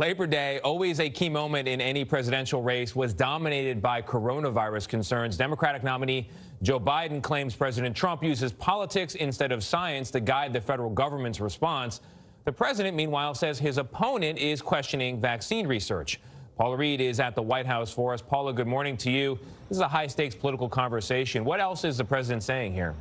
Labor Day, always a key moment in any presidential race, was dominated by coronavirus concerns. Democratic nominee Joe Biden claims President Trump uses politics instead of science to guide the federal government's response. The president, meanwhile, says his opponent is questioning vaccine research. Paula Reed is at the White House for us. Paula, good morning to you. This is a high-stakes political conversation. What else is the president saying here?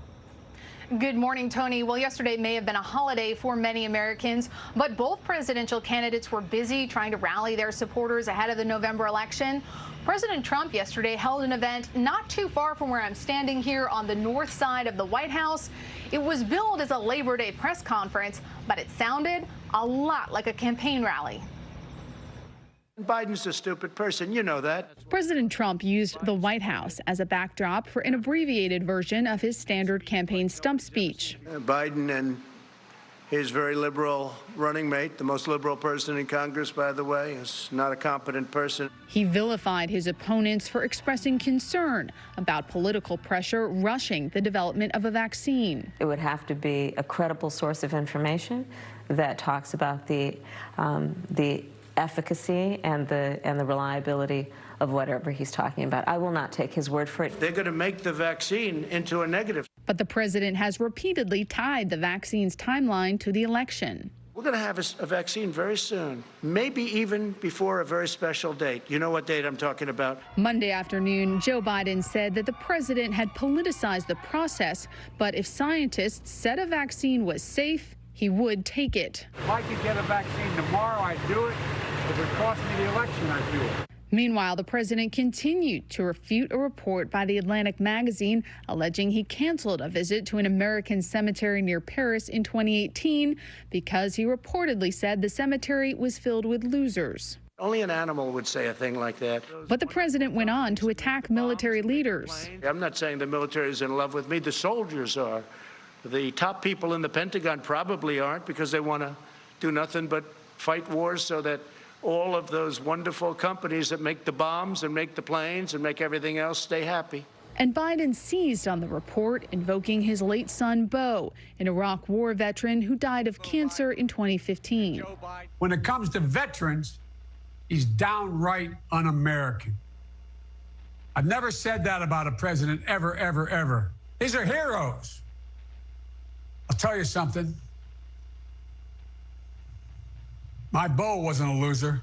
Good morning, Tony. Well, yesterday may have been a holiday for many Americans, but both presidential candidates were busy trying to rally their supporters ahead of the November election. President Trump yesterday held an event not too far from where I'm standing here on the north side of the White House. It was billed as a Labor Day press conference, but it sounded a lot like a campaign rally. Biden's a stupid person, you know that. President Trump used the White House as a backdrop for an abbreviated version of his standard campaign stump speech. Biden and his very liberal running mate, the most liberal person in Congress, by the way, is not a competent person. He vilified his opponents for expressing concern about political pressure rushing the development of a vaccine. It would have to be a credible source of information that talks about the efficacy and the reliability of whatever he's talking about. I will not take his word for it. They're going to make the vaccine into a negative. But the president has repeatedly tied the vaccine's timeline to the election. We're going to have a vaccine very soon, maybe even before a very special date. You know what date I'm talking about? Monday afternoon, Joe Biden said that the president had politicized the process, but if scientists said a vaccine was safe, he would take it. If I could get a vaccine tomorrow, I'd do it. If it cost me the election, I'd do it. Meanwhile, the president continued to refute a report by The Atlantic magazine alleging he canceled a visit to an American cemetery near Paris in 2018 because he reportedly said the cemetery was filled with losers. Only an animal would say a thing like that. But the president went on to attack military leaders. I'm not saying the military is in love with me. The soldiers are. The top people in the Pentagon probably aren't, because they want to do nothing but fight wars so that all of those wonderful companies that make the bombs and make the planes and make everything else stay happy. And Biden seized on the report, invoking his late son, Beau, an Iraq war veteran who died of cancer in 2015. When it comes to veterans, he's downright un-American. I've never said that about a president, ever, ever, ever. These are heroes. I'll tell you something. My Beau wasn't a loser.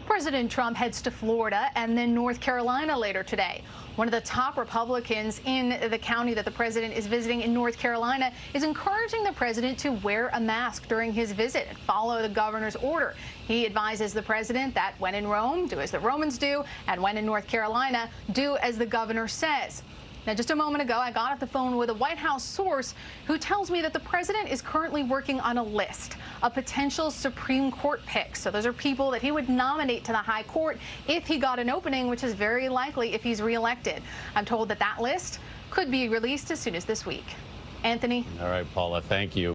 President Trump heads to Florida and then North Carolina later today. One of the top Republicans in the county that the president is visiting in North Carolina is encouraging the president to wear a mask during his visit and follow the governor's order. He advises the president that when in Rome, do as the Romans do, and when in North Carolina, do as the governor says. Now, just a moment ago, I got off the phone with a White House source who tells me that the president is currently working on a list of potential Supreme Court picks. So those are people that he would nominate to the high court if he got an opening, which is very likely if he's reelected. I'm told that that list could be released as soon as this week. Anthony? All right, Paula, thank you.